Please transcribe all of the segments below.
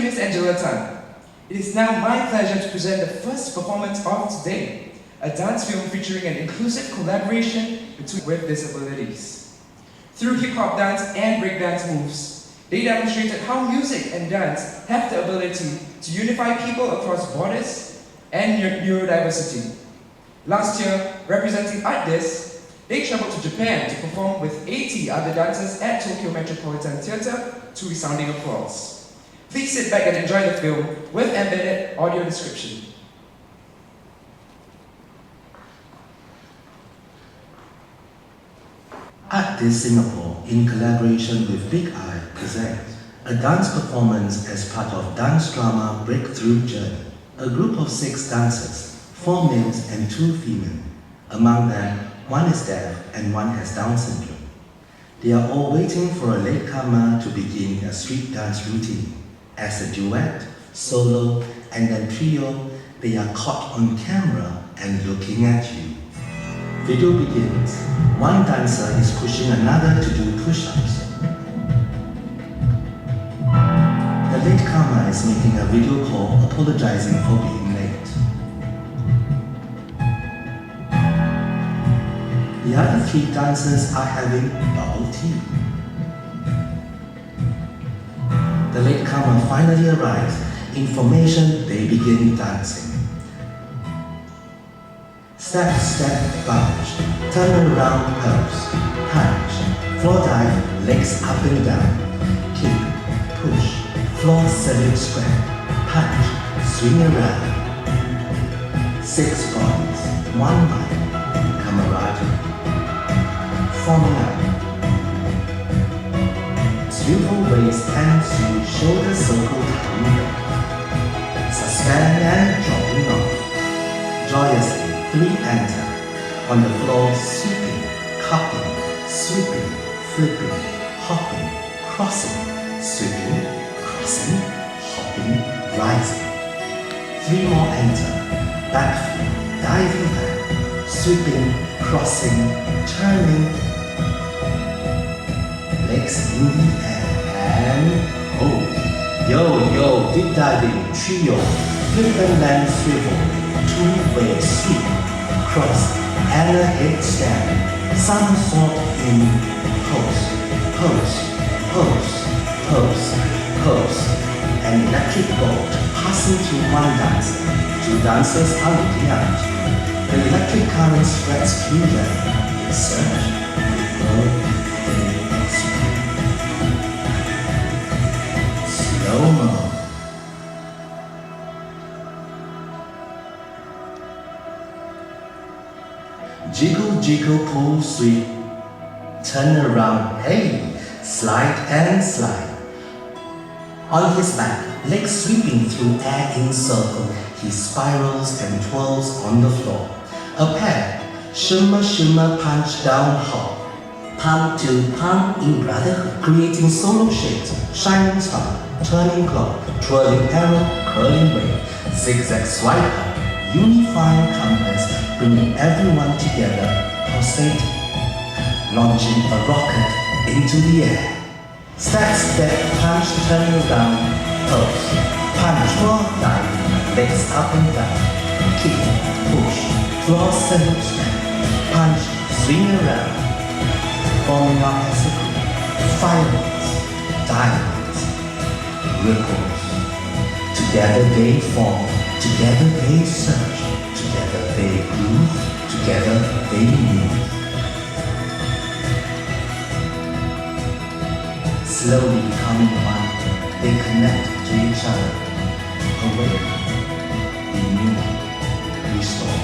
you, Ms. Angela Tan. It is now my pleasure to present the first performance of today, a dance film featuring an inclusive collaboration with disabilities. Through hip-hop dance and breakdance moves, they demonstrated how music and dance have the ability to unify people across borders and neurodiversity. Last year, representing ADF, they traveled to Japan to perform with 80 other dancers at Tokyo Metropolitan Theatre to resounding applause. Please sit back and enjoy the film with embedded audio description. ADF Singapore, in collaboration with Big Eye, presents a dance performance as part of dance drama Breakthrough Journey. A group of 6 dancers, 4 males and 2 female. Among them, 1 is deaf and 1 has Down syndrome. They are all waiting for a latecomer to begin a street dance routine. As a duet, solo, and then trio, they are caught on camera and looking at you. Video begins. One dancer is pushing another to do push-ups. The latecomer is making a video call apologizing for being late. The other 3 dancers are having bubble tea. The latecomer finally arrives. In formation, they begin dancing. Step, step, bunch, turn around, pose, punch, floor dive, legs up and down, kick, push, floor salute spread, punch, swing around. 6 bodies, 1 mind, camaraderie, forming up. Swivel waist, hands to shoulder circle, tongue back. Suspend and dropping off. Joyously, 3 enter. On the floor, sweeping, cupping, sweeping, flipping, hopping, crossing, sweeping, crossing, hopping, rising. 3 more enter. Back flip, diving back, sweeping, crossing, turning. Legs in the air and hold. Yo, yo, deep diving, trio, flip and land swivel, 2-way sweep, cross, and a headstand, somersault in pose, pose, pose, pose, pose. An electric bolt passing to 1 dancer. 2 dancers are looking out. The electric current spreads through them. They surge, they blow, they explode. Slow-mo. Jiggle, jiggle, pull, sweep. Turn around, hey, slide and slide. On his back, legs sweeping through air in circle, he spirals and twirls on the floor. A pair, shimmer, shimmer, punch, down, hop. Palm to palm in brotherhood, creating solo shapes, shining star, turning clock, twirling arrow, curling wave, zigzag swipe up, unifying compass, bringing everyone together, pulsating, launching a rocket into the air. Step, step, punch, turn around, pose, punch, floor, dive, legs up and down, kick, push, floor, salute, step, punch, swing around, forming up as a group, fireworks, diamonds, ripples. Together they form, together they surge, together they groove, together they move. Slowly becoming one, they connect to each other. Awake, renew, restore.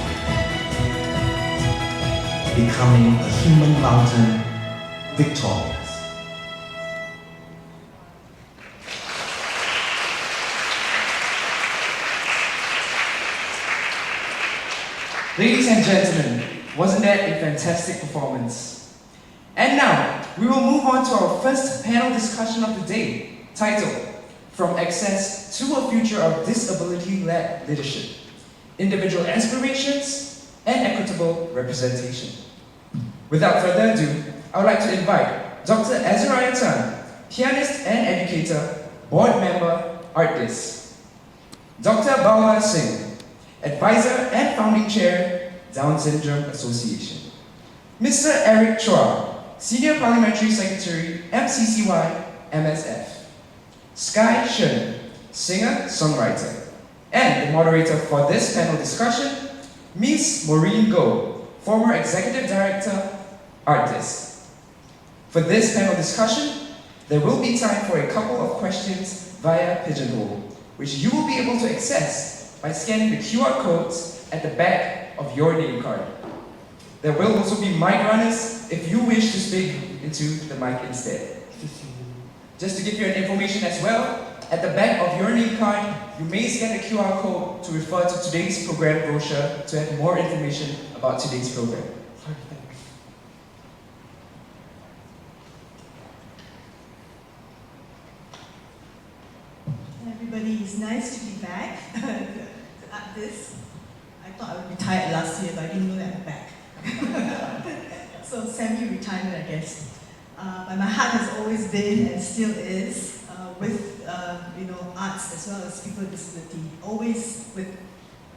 Becoming a human mountain, victorious. Ladies and gentlemen, wasn't that a fantastic performance? And now, we will move on to our first panel discussion of the day, titled, From Access to a Future of Disability-Led Leadership, Individual Aspirations and Equitable Representation. Without further ado, I would like to invite Dr. Azariah Tan, pianist and educator, board member, artist. Dr. Balwar Singh, advisor and founding chair, Down Syndrome Association. Mr. Eric Chua, senior parliamentary secretary, MCCY, MSF. Sky Shen, singer, songwriter. And the moderator for this panel discussion, Ms. Maureen Goh, former executive director, artist. For this panel discussion, there will be time for a couple of questions via Pigeonhole, which you will be able to access by scanning the QR codes at the back of your name card. There will also be mic runners if you wish to speak into the mic instead. Just to give you an information as well, at the back of your name card, you may scan the QR code to refer to today's program brochure to have more information about today's program. Everybody, it's nice to be back at this. I thought I would retire last year, but I didn't know that I'm back. So semi-retirement, I guess. But my heart has always been and still is with arts as well as people with disability. Always with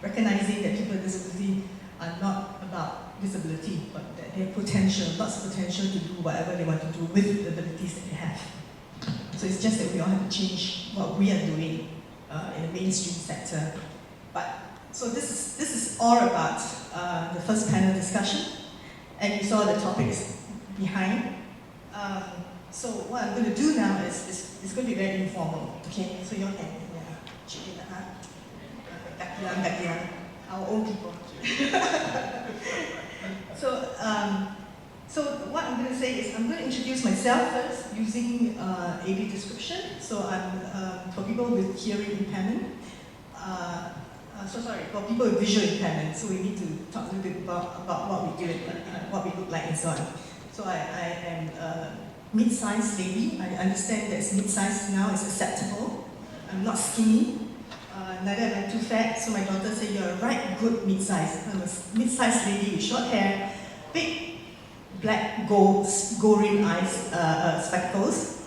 recognizing that people with disability are not about disability, but that they have potential, lots of potential to do whatever they want to do with the abilities that they have. So it's just that we all have to change what we are doing in the mainstream sector. So this is all about the first panel discussion, and you saw the topics behind. So what I'm going to do now is it's going to be very informal. Okay, so you all can chip in, our old people. So what I'm going to say is I'm going to introduce myself first using AD description. So I'm for people with hearing impairment. For people with visual impairment. So we need to talk a little bit about what we do, what we look like and so on. So I am a mid-sized lady. I understand that mid-sized now is acceptable. I'm not skinny. Neither am I too fat. So my daughter said, "You're a right good mid-sized." I'm a mid-sized lady with short hair, big black gold rim eyes, spectacles.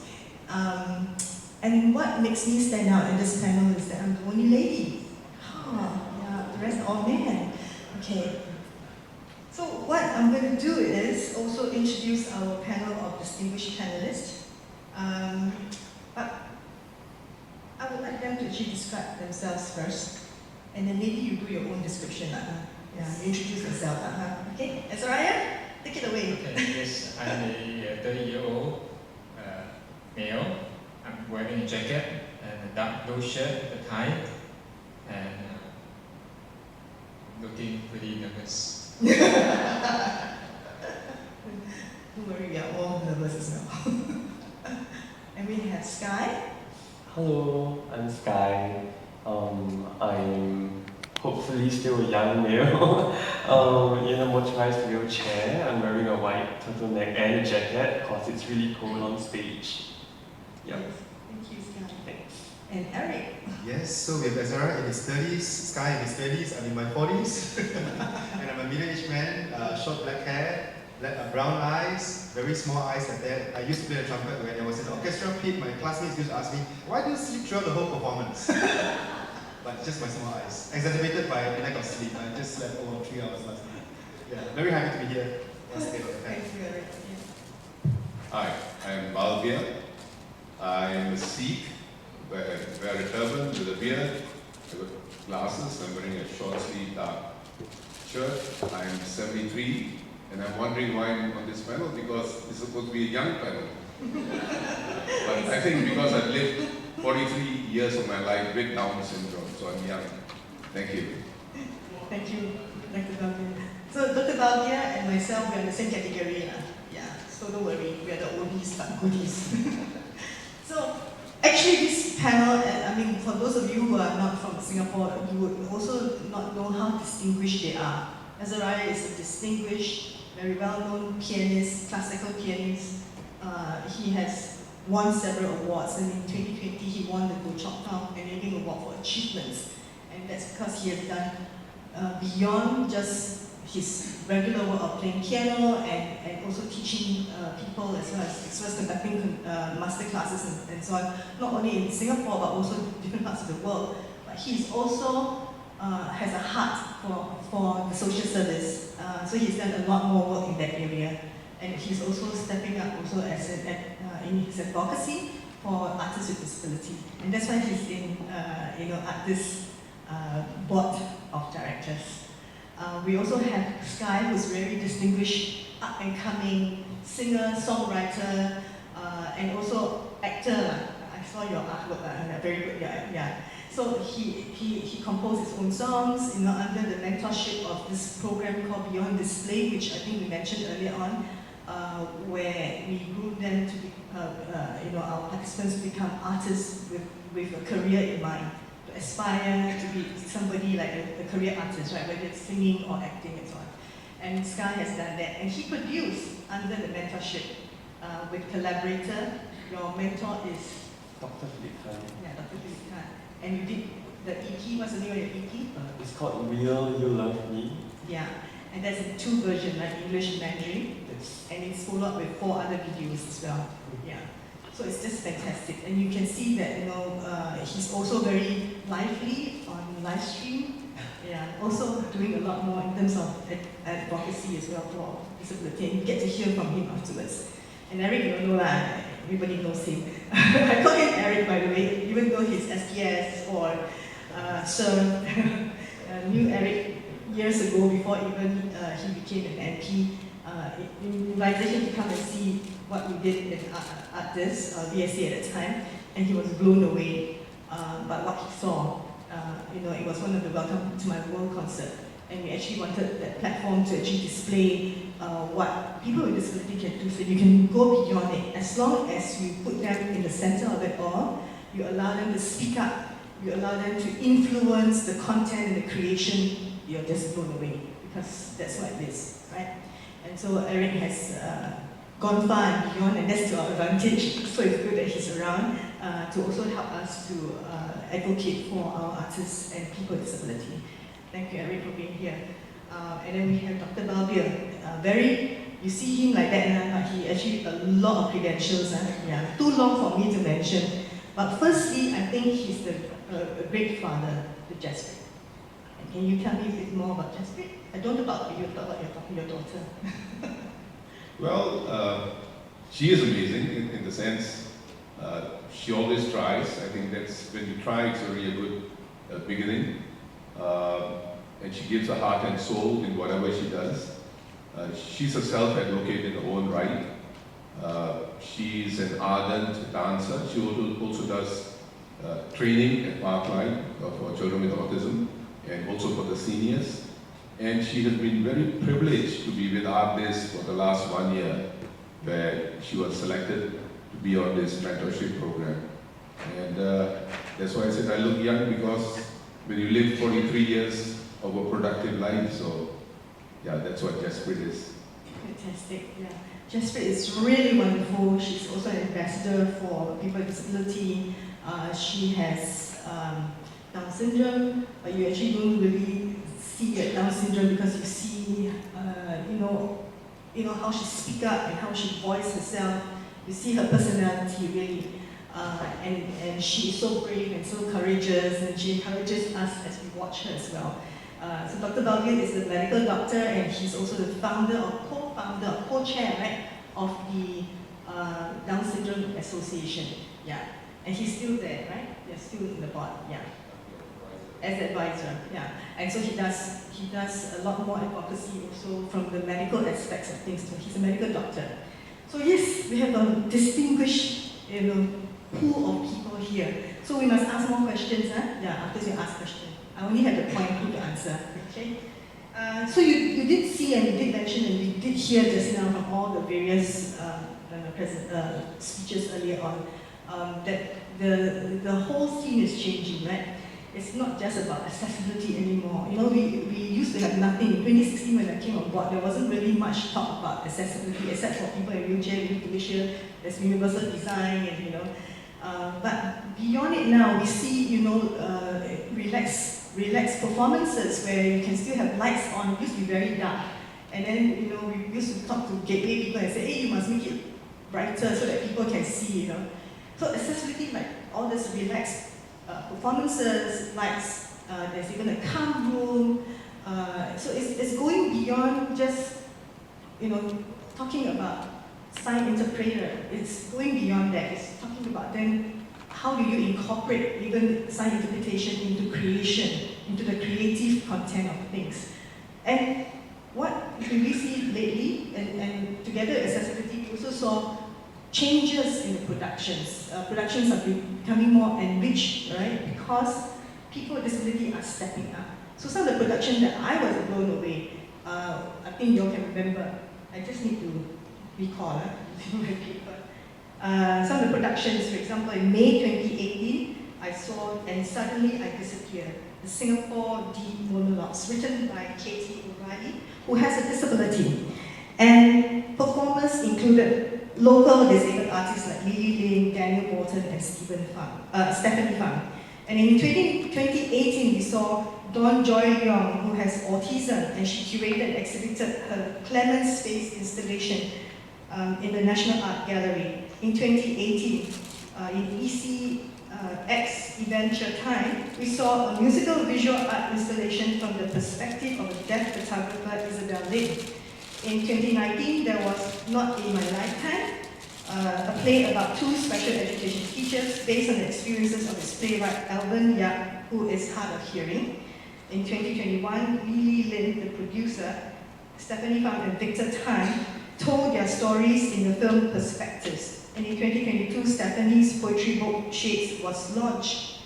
And what makes me stand out in this panel is that I'm the only lady. The rest are all men. Okay. So what I'm going to do is also introduce our panel of distinguished panelists. But I would like them to actually describe themselves first, and then maybe you do your own description. You introduce yourself. Okay, Azariah? Take it away. Okay, yes, I'm a 30-year-old male. I'm wearing a jacket and a dark blue shirt, a tie, and looking pretty nervous. Don't worry, we are all nervous as well. And we have Sky. Hello, I'm Sky. I'm hopefully still a young male in a motorized wheelchair. I'm wearing a white turtleneck and a jacket because it's really cold on stage. Yep. Thank you, Sky. Thanks. And Eric. Yes, so we have Ezra in his 30s, Sky in his 30s, I'm in my 40s. And I'm a middle-aged man, short black hair, brown eyes, very small eyes like that. I used to play the trumpet when I was in the orchestra pit. My classmates used to ask me, "Why do you sleep throughout the whole performance?" But just my small eyes, exacerbated by a lack of sleep. I just slept over 3 hours last night. Yeah, very happy to be here. Thank you, Eric. Hi, I'm Balbia. I'm a Sikh, wear a turban with a beard, I got glasses, I'm wearing a short sleeve dark shirt. I'm 73, and I'm wondering why I'm on this panel, because it's supposed to be a young panel. But I think because I've lived 43 years of my life with Down syndrome, so I'm young. Thank you. Thank you, Dr. Balbia. So Dr. Balbia and myself, we are in the same category. So don't worry, we are the oldies but goodies. So actually this panel, for those of you who are not from Singapore, you would also not know how distinguished they are. Azariah is a distinguished, very well-known pianist, classical pianist. He has won several awards, and in 2020 he won the Go Chok Enabling Award for Achievements. And that's because he has done beyond just his regular work of playing piano and also teaching people as well as conducting master classes and so on, not only in Singapore but also different parts of the world. But he's also has a heart for the social service, so he's done a lot more work in that area. And he's also stepping up also as in his advocacy for artists with disability. And that's why he's in at this board of directors. We also have Sky, who's very distinguished, up and coming singer, songwriter, and also actor. I saw your artwork, very good, yeah. So he composed his own songs, under the mentorship of this program called Beyond Display, which I think we mentioned earlier on, where we grew them to be, our participants become artists with a career in mind, to aspire to be somebody like a career artist, right? Whether it's singing or acting and so on. And Sky has done that, and he produced under the mentorship with collaborator. Your mentor is Dr. Philip Khan. Yeah, Dr. Philip Khan. And you did the EP. What's the name of your EP? It's called Will You Love Me? Yeah, and there's a 2 version, like English and Mandarin. It's And it's followed up with 4 other videos as well. Yeah, so it's just fantastic, and you can see that he's also very lively on live stream. Yeah, also doing a lot more in terms of advocacy as well for disability, and you get to hear from him afterwards. And Eric, you don't know that, everybody knows him. I call him Eric, by the way, even though he's SPS or Sir. Knew Eric years ago before even he became an MP. Invited him to come and see what we did at this VSA at the time, and he was blown away by what he saw. It was one of the Welcome to My World concert, and we actually wanted that platform to actually display what people with disability can do, so you can go beyond it. As long as you put them in the center of it all, you allow them to speak up, you allow them to influence the content and the creation, you're just blown away, because that's what it is, right? And so Eric has gone far and beyond, and that's to our advantage. So it's good that he's around to also help us to advocate for our artists and people with disability. Thank you, Eric, for being here. And then we have Dr. Balbir. You see him like that, but he achieved a lot of credentials. Yeah, too long for me to mention. But firstly, I think he's a great father to Jaspreet. Can you tell me a bit more about Jaspreet? I don't talk about you, talk about your daughter. Well, she is amazing in the sense she always tries. I think that's when you try, it's already a good beginning. And she gives her heart and soul in whatever she does. She's a self-advocate in her own right. She's an ardent dancer. She also does training at Parkline for children with autism and also for the seniors. And she has been very privileged to be with ArtBiz for the last 1 year, where she was selected to be on this mentorship program. And that's why I said I look young, because when you live 43 years of a productive life, so yeah, that's what Jaspreet is. Fantastic, yeah. Jaspreet is really wonderful. She's also an ambassador for people with disability. She has Down syndrome, but you actually don't really see that Down syndrome because you see, how she speaks up and how she voices herself. You see her personality really, and she is so brave and so courageous, and she encourages us as we watch her as well. So Dr. Balbir is a medical doctor, and he's also the founder or co-founder, co-chair, right, of the Down Syndrome Association. Yeah, and he's still there, right? They're still in the board. Yeah. As advisor, yeah, and so he does a lot more advocacy also from the medical aspects of things. So he's a medical doctor. So yes, we have a distinguished, pool of people here. So we must ask more questions, huh? Yeah, after you ask questions. I only have the point two to answer. Okay. So you did see and you did mention and you did hear just now from all the various speeches earlier on that the whole scene is changing, right? It's not just about accessibility anymore. We used to have nothing. In 2016 when I came on board, there wasn't really much talk about accessibility except for people in wheelchair, wheelchair. There's universal design and but beyond it now, we see relaxed relaxed performances where you can still have lights on. It used to be very dark. And then, you know, we used to talk to gateway people and say, hey, you must make it brighter so that people can see, you know. So accessibility, like all this relaxed performances, lights, there's even a calm room. So it's going beyond just, you know, talking about sign interpreter. It's going beyond that. It's talking about then how do you incorporate even sign interpretation into creation, into the creative content of things. And what we see lately, and together accessibility, we also saw changes in the productions. Productions are becoming more enriched, right? Because people with disability are stepping up. So some of the production that I was blown away, I think you all can remember. I just need to recall my paper. Some of the productions, for example, in May 2018, I saw And Suddenly I Disappeared, the Singapore Deep Monologues, written by Katie O'Reilly, who has a disability. And performers included local disabled artists like Lily Lin, Daniel Bolton, and Stephanie Fang. And in 2018, we saw Dawn Joy Leong, who has autism, and she curated and exhibited her Clemens Space installation in the National Art Gallery. In 2018, in ECX Adventure Time, we saw a musical visual art installation from the perspective of a deaf photographer, Isabel Lin. In 2019, there was Not in My Lifetime, a play about two special education teachers based on the experiences of its playwright Alvin Yap, who is hard of hearing. In 2021, Lily Lin, the producer, Stephanie Fang and Victor Tan told their stories in the film Perspectives. And in 2022, Stephanie's poetry book, Shades, was launched.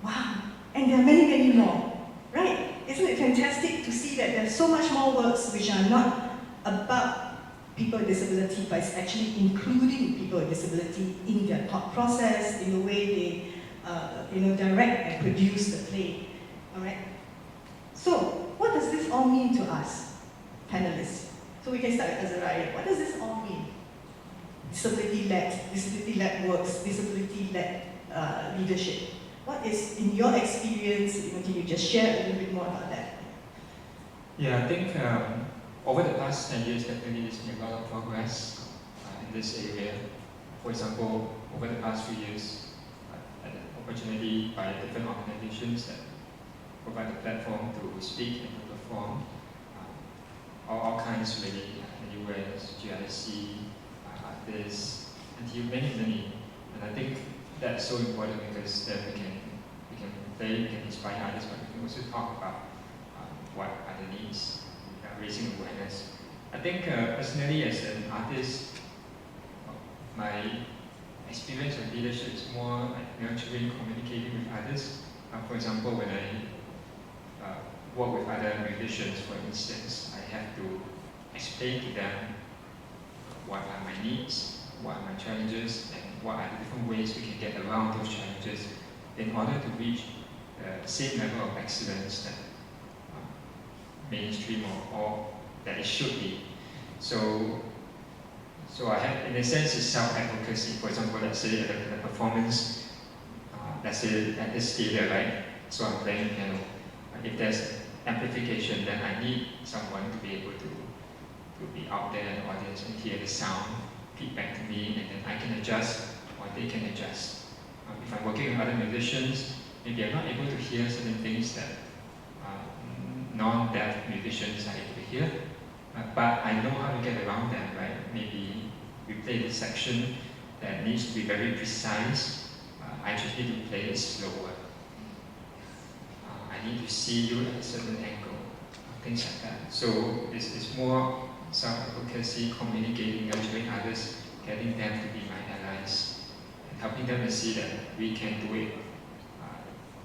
Wow, and there are many, many more, right? Isn't it fantastic to see that there's so much more works which are not about people with disability, but it's actually including people with disability in their thought process, in the way they direct and produce the play. All right? So, what does this all mean to us, panelists? So we can start with Azariah. What does this all mean? Disability-led works, disability-led leadership. What is, in your experience, can you just share a little bit more about that? Yeah, I think over the past 10 years, definitely there's been a lot of progress in this area. For example, over the past few years, I had an opportunity by different organizations that provide a platform to speak and to perform all kinds really, US, GIC, artists, and many. And I think that's so important because then we can play, we can inspire others, but we can also talk about what are the needs, raising awareness. I think personally as an artist, my experience of leadership is more like nurturing, communicating with others. For example, when I work with other musicians, for instance, I have to explain to them what are my needs, what are my challenges, and what are the different ways we can get around those challenges in order to reach the same level of excellence that mainstream or that it should be. So I have, in a sense, it's self-advocacy. For example, let's say at a performance, let's say at this theater, right? So I'm playing piano. If there's amplification, then I need someone to be able to be out there in the audience and hear the sound, feedback to me, and then I can adjust or they can adjust. If I'm working with other musicians, maybe I'm not able to hear certain things that non-deaf musicians are able to hear, but I know how to get around them, right? Maybe we play this section that needs to be very precise. I just need to play it slower. I need to see you at a certain angle, things like that. So it's more self-advocacy, communicating, nurturing others, getting them to be my allies, and helping them to see that we can do it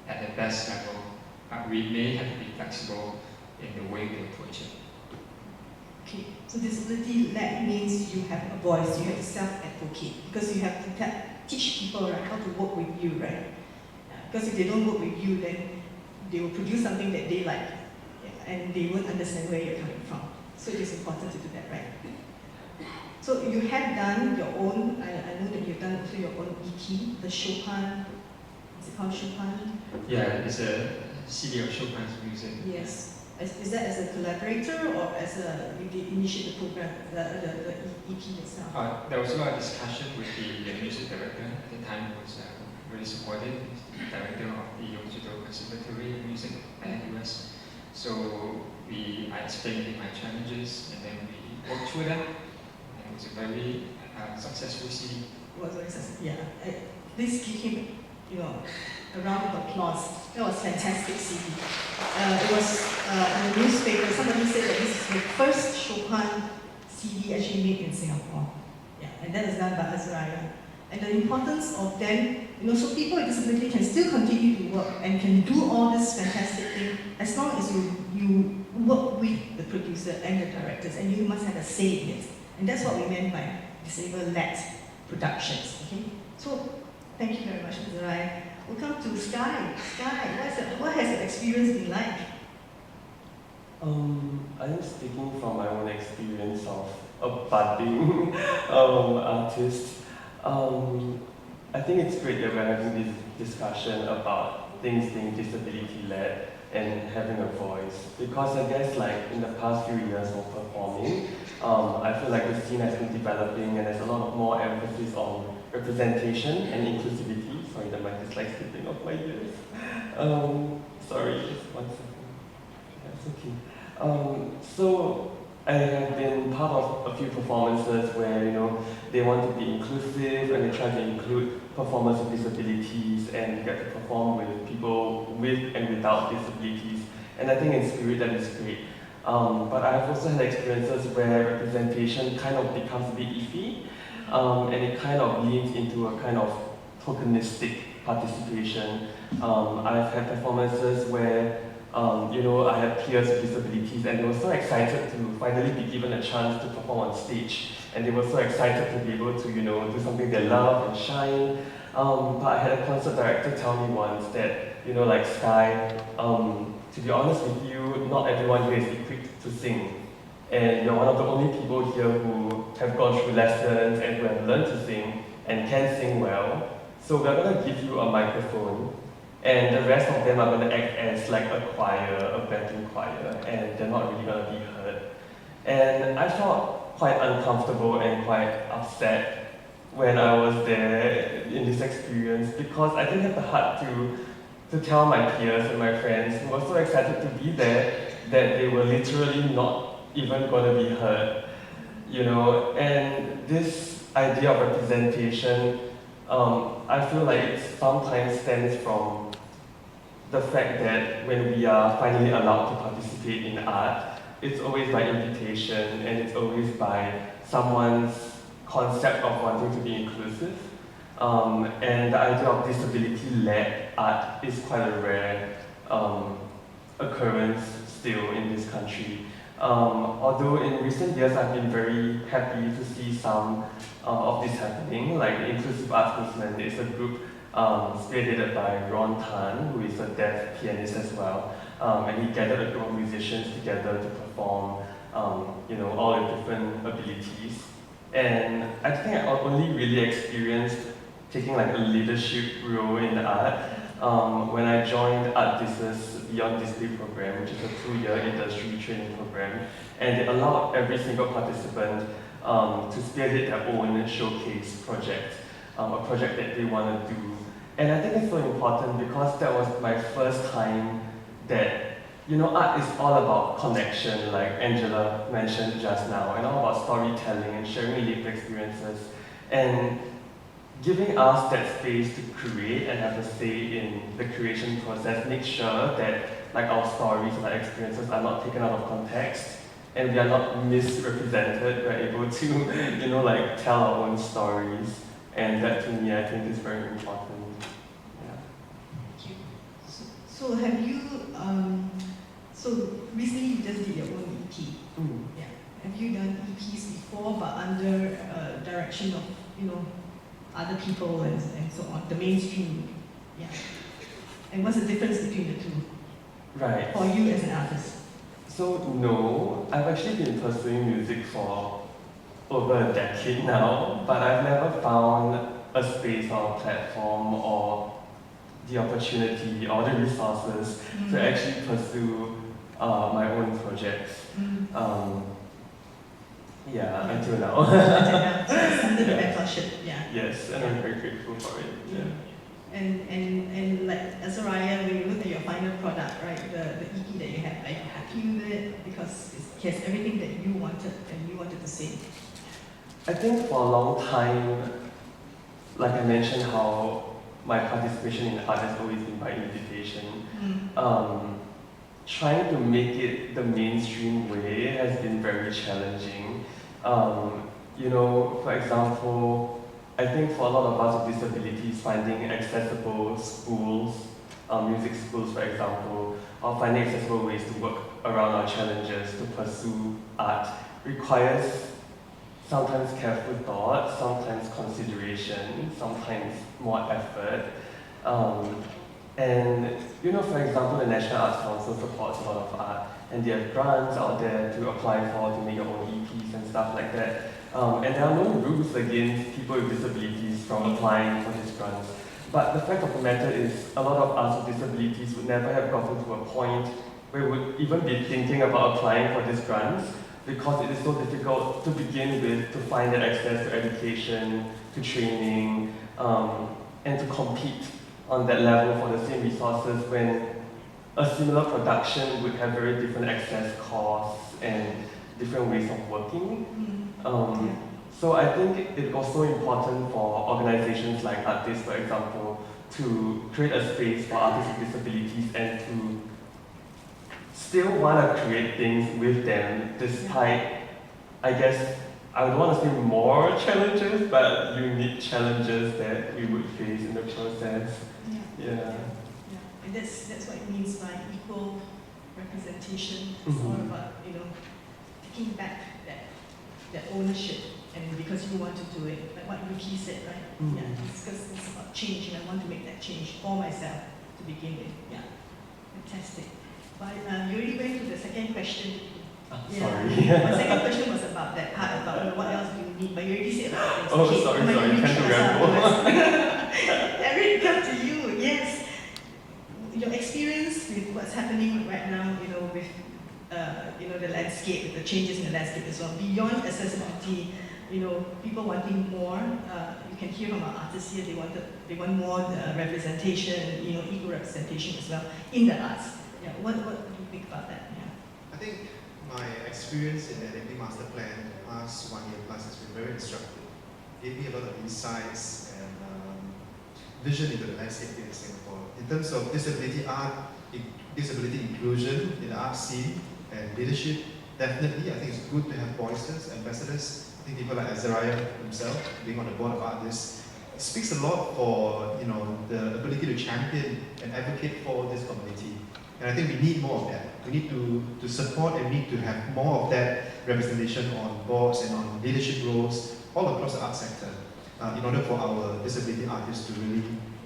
at the best level, but we may have to be flexible in the way we approach it. Okay, so disability-led means you have a voice, you have to self-advocate, because you have to teach people, right, how to work with you, right? Because if they don't work with you, then they will produce something that they like, and they won't understand where you're coming from. So it is important to do that, right? So you have done your own, I know that you've done also your own EP, the Chopin, is it called Chopin? Yeah, it's CD of Chopin's music. Yes. Is that as a collaborator or as a you did initiate the program, the EP itself? There was a lot of discussion with the music director at the time, who was really supportive. He's the director of the Yonseido Conservatory of Music at the US. So I explained him my challenges, and then we worked through them. And it was a very successful CD. Was very successful. Yeah. Please give him, a round of applause. That was fantastic CD. It was in the newspaper. Somebody said that this is the first Chopin CD actually made in Singapore. Yeah, and that is done by Azariah. And the importance of them, so people with disability can still continue to work and can do all this fantastic thing as long as you work with the producer and the directors, and you must have a say in it. And that's what we meant by disabled-led productions. Okay, so thank you very much, Azariah. We'll come to Sky. Sky, what has the experience been like? I'm speaking from my own experience of a budding artist. I think it's great that we're having this discussion about things being disability-led and having a voice. Because I guess like in the past few years of performing, I feel like the scene has been developing and there's a lot more emphasis on representation and inclusivity. Sorry, the mic is like slipping off my ears. Sorry, just 1 second. That's okay. So I have been part of a few performances where they want to be inclusive and they try to include performers with disabilities and get to perform with people with and without disabilities. And I think in spirit that is great. But I've also had experiences where representation kind of becomes a bit iffy, and it kind of leans into a kind of tokenistic participation. I've had performances where I had peers with disabilities and they were so excited to finally be given a chance to perform on stage. And they were so excited to be able to, do something they love and shine. But I had a concert director tell me once that, like Sky, to be honest with you, not everyone here is equipped to sing. And you're one of the only people here who have gone through lessons and who have learned to sing and can sing well. So we're going to give you a microphone. And the rest of them are going to act as like a choir, a backing choir, and they're not really going to be heard. And I felt quite uncomfortable and quite upset when I was there in this experience because I didn't have the heart to tell my peers and my friends who were so excited to be there that they were literally not even going to be heard. And this idea of representation, I feel like it sometimes stems from the fact that when we are finally allowed to participate in art, it's always by invitation and it's always by someone's concept of wanting to be inclusive. And the idea of disability-led art is quite a rare occurrence still in this country. Although in recent years I've been very happy to see some of this happening, like the Inclusive Arts Movement is a group spearheaded by Ron Tan, who is a deaf pianist as well, and he gathered a group of musicians together to perform, all the different abilities. And I think I only really experienced taking like a leadership role in the art when I joined Art Business Beyond Display program, which is a 2-year industry training program, and it allowed every single participant to spearhead their own showcase project, a project that they want to do. And I think it's so important because that was my first time that, art is all about connection, like Angela mentioned just now, and all about storytelling and sharing lived experiences. And giving us that space to create and have a say in the creation process makes sure that like our stories and our experiences are not taken out of context and we are not misrepresented. We're able to, tell our own stories. And that to me, I think is very important. Yeah. Thank you. So have you, so recently you just did your own EP. Yeah. Have you done EPs before, but under direction of, other people and so on, the mainstream? Yeah. And what's the difference between the two? Right. For you as an artist? So no, I've actually been pursuing music for over a decade now, but I've never found a space or a platform or the opportunity or the resources to actually pursue my own projects. Yeah, until now. So it's under the Yeah. mentorship, yeah. Yes, and I'm very grateful for it. Yeah. And like Azariah, when you look at your final product, right, the EP that you have, are you happy with it? Because it has everything that you wanted and you wanted to say. I think for a long time, like I mentioned, how my participation in art has always been by invitation. Trying to make it the mainstream way has been very challenging. You know, for example, I think for a lot of us with disabilities, finding accessible schools, music schools for example, or finding accessible ways to work around our challenges to pursue art requires sometimes careful thought, sometimes consideration, sometimes more effort. And you know, for example, the National Arts Council supports a lot of art, and they have grants out there to apply for to make your own EPs and stuff like that. And there are no rules against people with disabilities from applying for these grants. But the fact of the matter is, a lot of us with disabilities would never have gotten to a point where we would even be thinking about applying for these grants, because it is so difficult to begin with to find that access to education, to training, and to compete on that level for the same resources when a similar production would have very different access costs and different ways of working. So I think it's also important for organizations like Artists, for example, to create a space for artists with disabilities and to still want to create things with them despite, I guess, I don't want to say more challenges, but unique challenges that we would face in the process. Yeah. And that's what it means by equal representation. It's all about, you know, taking back that ownership, and because you want to do it, like what Yuki said, right? Yeah, it's because it's about change, and I want to make that change for myself to begin with. Yeah, fantastic. But you already went to the second question. Sorry. My second question was about that part, about what else do you need, but you already said a lot of things. Oh, sorry, you tend to ramble. Eric, come to you. Yes, your experience with what's happening right now, you know, with you know, the landscape, the changes in the landscape as well, beyond accessibility. You know, people wanting more. You can hear from our artists here. They want more representation. You know, equal representation as well in the arts. Yeah. What do you think about that? Yeah. I think my experience in the NAP Master Plan the past 1 year plus has been very instructive. It gave me a lot of insights and vision into the landscape here in Singapore. In terms of disability art, disability inclusion in the art scene and leadership, definitely I think it's good to have voices, ambassadors. I think people like Azariah himself being on the board of artists, it speaks a lot for, you know, the ability to champion and advocate for this community. And I think we need more of that. We need to support and need to have more of that representation on boards and on leadership roles all across the art sector in order for our disability artists to really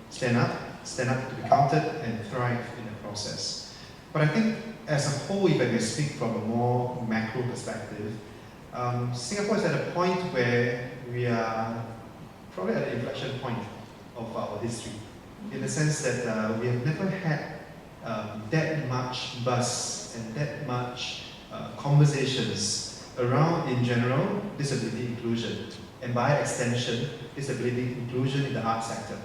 stand up to be counted and thrive in the process. But I think as a whole, if I can speak from a more macro perspective, Singapore is at a point where we are probably at an inflection point of our history, in the sense that we have never had that much buzz and that much conversations around, in general, disability inclusion, and by extension, disability inclusion in the art sector.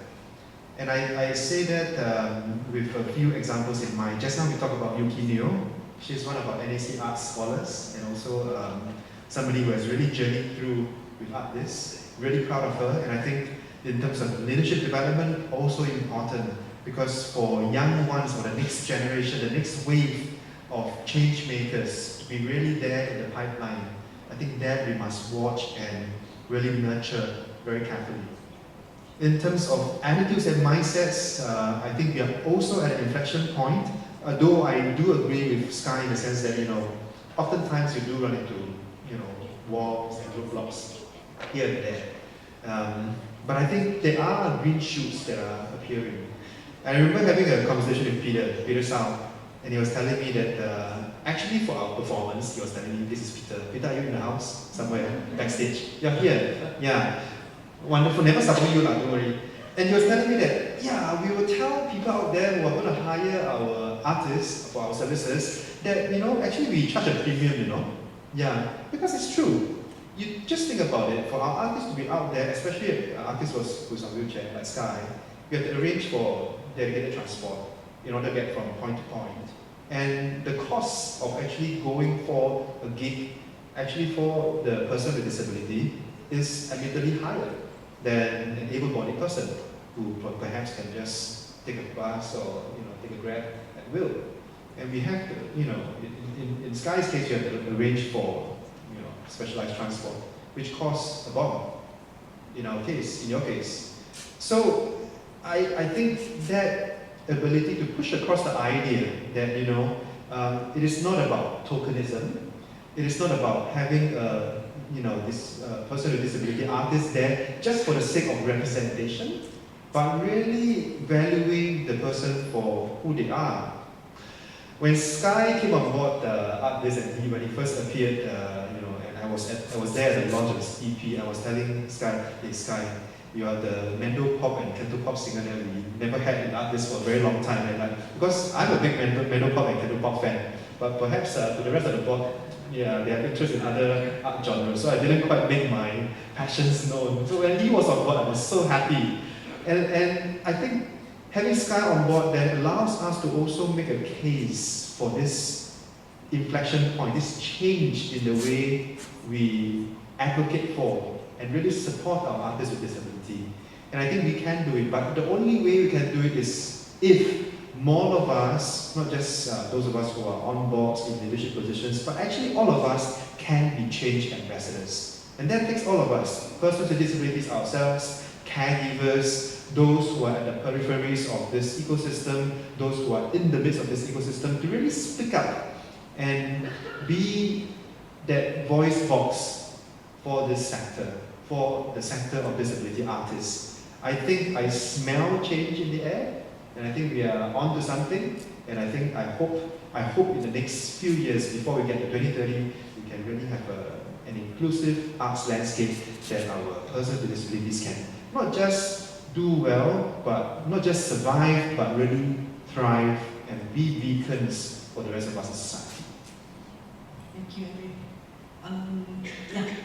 And I say that with a few examples in mind. Just now we talked about Yuki Neo. She's one of our NAC art scholars and also somebody who has really journeyed through with artists. Really proud of her, and I think in terms of leadership development, also important, because for young ones, for the next generation, the next wave of change makers to be really there in the pipeline, I think that we must watch and really nurture very carefully. In terms of attitudes and mindsets, I think we are also at an inflection point, though I do agree with Sky in the sense that, you know, oftentimes you do run into, you know, walls and roadblocks here and there. But I think there are green shoots that are appearing. I remember having a conversation with Peter Sao, and he was telling me that actually for our performance, he was telling me, this is Peter. Peter, are you in the house? Somewhere, backstage? You're here. Yeah. Wonderful. Never support you, don't worry. And he was telling me that, yeah, we will tell people out there who are going to hire our artists for our services that, actually we charge a premium, Yeah, because it's true. You just think about it, for our artists to be out there, especially an artist who's on wheelchair, like Sky, we have to arrange for dedicated transport in order to get from point to point. And the cost of actually going for a gig, actually for the person with disability, is admittedly higher than an able-bodied person who perhaps can just take a bus or take a Grab at will. And we have to, in Sky's case, you have to arrange for specialized transport, which costs a bomb. In your case. So I think that ability to push across the idea that it is not about tokenism. It is not about having this person with disability artist there just for the sake of representation, but really valuing the person for who they are. When Sky came on board Art This and when he first appeared, and I was there at the launch of his EP, I was telling Sky, hey Sky, you are the Mendo Pop and Canto Pop singer that we never had in Art This for a very long time. And because I'm a big Mendo Pop and Canto Pop fan, but perhaps to the rest of the board, they have interest in other art genres, so I didn't quite make my passions known. So when he was on board, I was so happy. And I think having Sky on board then allows us to also make a case for this inflection point, this change in the way we advocate for and really support our artists with disability. And I think we can do it, but the only way we can do it is if more of us, not just those of us who are on boards in leadership positions, but actually all of us can be change ambassadors. And that takes all of us, persons with disabilities ourselves, caregivers, those who are at the peripheries of this ecosystem, those who are in the midst of this ecosystem, to really speak up and be that voice box for this sector, for the sector of disability artists. I think I smell change in the air, and I think we are on to something, and I hope in the next few years, before we get to 2030, we can really have an inclusive arts landscape that our persons with disabilities can not just do well, but not just survive, but really thrive and be beacons for the rest of us in society. Thank you, Henry.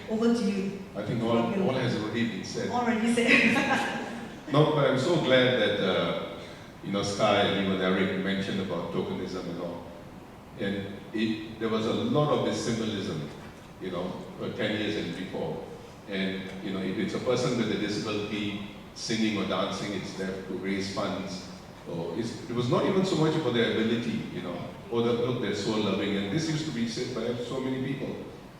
Over to you. I think all has already been said. Already said. No, but I'm so glad that Sky and even Eric mentioned about tokenism and all. And there was a lot of this symbolism, 10 years and before. And if it's a person with a disability singing or dancing, it's there to raise funds. Or it was not even so much about their ability, or look, they're so loving. And this used to be said by so many people,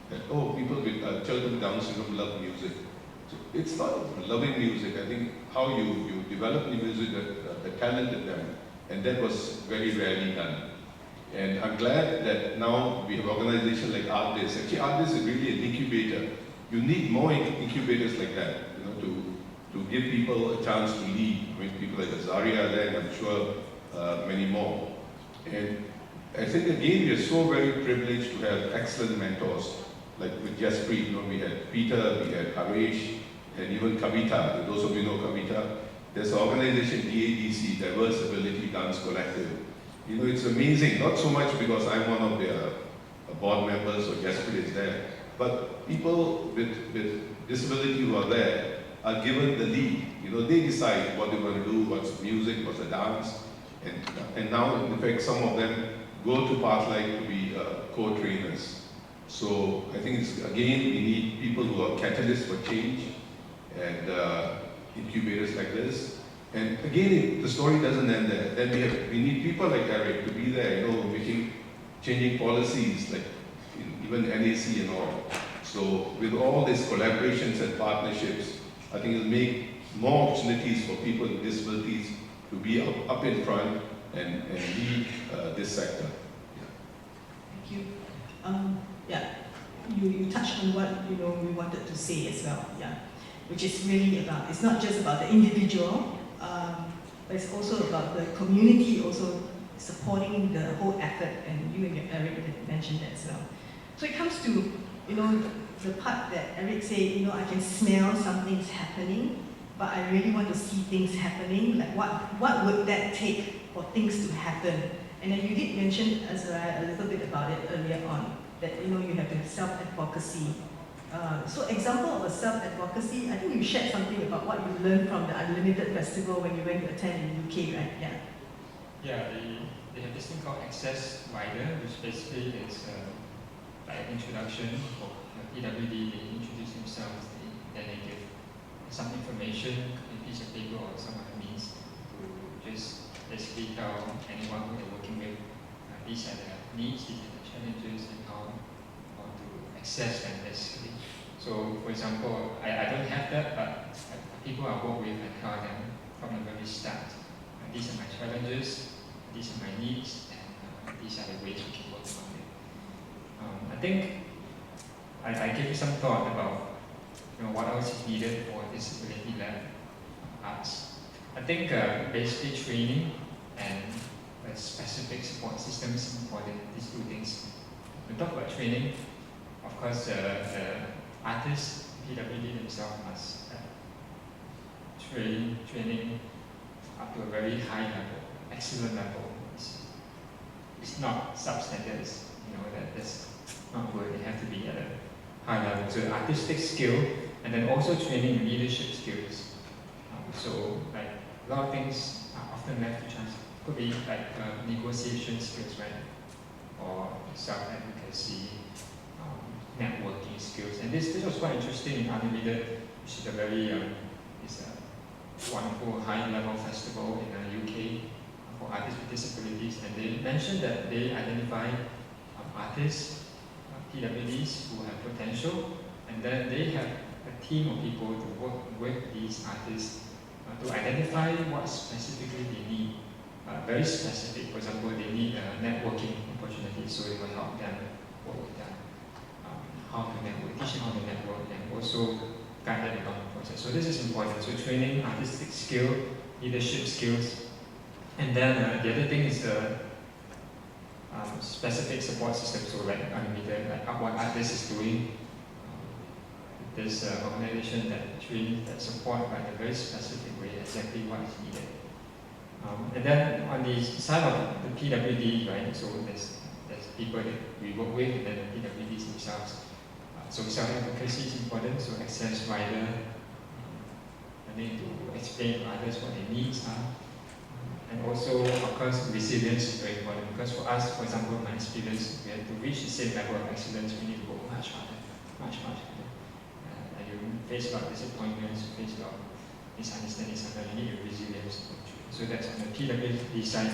that, people with children with Down syndrome love music. So it's not loving music. I think how you develop the music, the talent in them, and that was very rarely done. And I'm glad that now we have organizations like Art This. Actually, Art This is really an incubator. You need more incubators like that, to give people a chance to lead. I mean, people like Azaria there, and I'm sure many more. And I think again, we are so very privileged to have excellent mentors. Like with Jaspreet, we had Peter, we had Haresh, and even Kavita. Those of you know Kavita. There's an organization, DADC, Diverse Ability Dance Collective. It's amazing, not so much because I'm one of their board members or Jaspreet is there, but people with disability who are there are given the lead. They decide what they want to do, what's music, what's a dance, and now in fact some of them go to Pathlight to be co-trainers. So I think again, we need people who are catalysts for change and incubators like this. And again, the story doesn't end there. Then we need people like Eric to be there, changing policies like even NAC and all. So with all these collaborations and partnerships, I think it'll make more opportunities for people with disabilities to be up in front and lead this sector. Thank you. You touched on what we wanted to say as well. Which is really about, it's not just about the individual, but it's also about the community also supporting the whole effort, and you and Eric mentioned that as well. So it comes to, the part that Eric said, I can smell something's happening, but I really want to see things happening. Like what would that take for things to happen? And then you did mention as a little bit about it earlier on, that you have to have self-advocacy. So example of a self-advocacy, I think you shared something about what you learned from the Unlimited Festival when you went to attend in the UK, right? Yeah. Yeah, they have this thing called Access Rider, which basically is like an introduction for PWD. They introduce themselves, then they give some information, a piece of paper or some other means to just basically tell anyone who they're working with these are the needs, these are the challenges, and how to access them basically. So, for example, I don't have that, but people I work with, I tell them from the very start, these are my challenges, these are my needs, and these are the ways we can work on it. I think I give you some thought about what else is needed for disability-led arts. I think basically training and specific support systems for these two things. We talk about training, of course, the artists, PWD themselves must training up to a very high level, excellent level. It's not substandard, that's not good. They have to be at a high level. So artistic skill, and then also training and leadership skills. So like a lot of things are often left to chance. Could be like negotiation skills, right? Or self-advocacy, networking skills. And this was quite interesting in Unlimited, which is a very wonderful high-level festival in the UK for artists with disabilities. And they mentioned that they identify artists, PWDs who have potential, and then they have a team of people to work with these artists to identify what specifically they need. Very specific. For example, they need networking opportunities, so it will help them work with them. How to network, teach them how to network, and also guide them along the process. So this is important. So training, artistic skill, leadership skills, and then the other thing is specific support system. So like Unlimited, like what artist is doing. There's an organization that support by the very specific way exactly what is needed. And then on the side of the PWD, right, so there's people that we work with, and then the PWDs themselves. So self-advocacy is important, so access rider, I need to explain to others what their needs are. And also, of course, resilience is very important, because for us, for example, my experience, we have to reach the same level of excellence, we need to go much harder, much harder. And you face a lot of disappointments, you face a lot of misunderstandings, and then you need a resilience. So that's on the PWD side.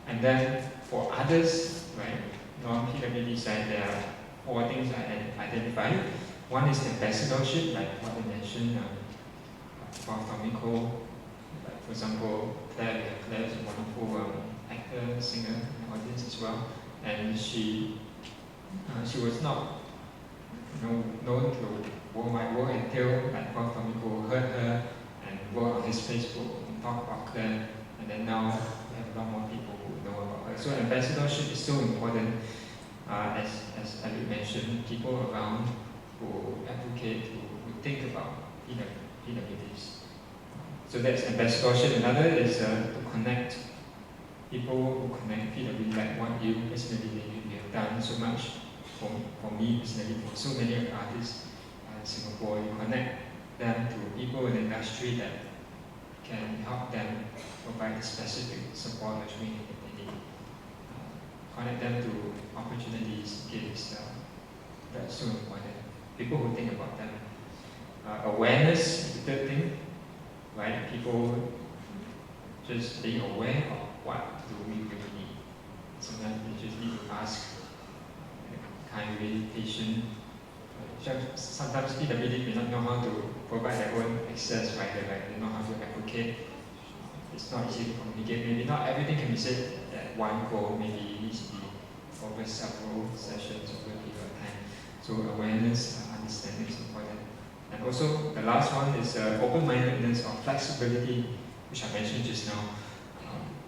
And then for others, right, non-PWD side, there are 4 things I identified. One is ambassadorship, like what I mentioned, forthcoming. Like for example, Claire is a wonderful actor, singer, in the audience as well. And she was not known to worldwide world until like forthcoming heard her and wrote on his Facebook and talked about Claire, and then now we have a lot more people who know about her. So ambassadorship is so important, as I mentioned, people around who advocate, who think about PWDs. So that's ambassadorship. Another is to connect people who connect PWD, like what you personally you have done so much for me personally, for so many of the artists in Singapore. You connect them to people in the industry that can help them provide the specific support or training that they need. Connect them to opportunities, gigs, that's so important. People who think about them. Awareness is the third thing, right? People just being aware of what do we really need. Sometimes we just need to ask kindly, patient. Sometimes PWD may not know how to provide their own access, right? They know how to advocate. It's not easy to communicate. Maybe not everything can be said at one go. Maybe it needs to be over several sessions over a period of time. So awareness, understanding is important. And also the last one is open-mindedness or flexibility, which I mentioned just now.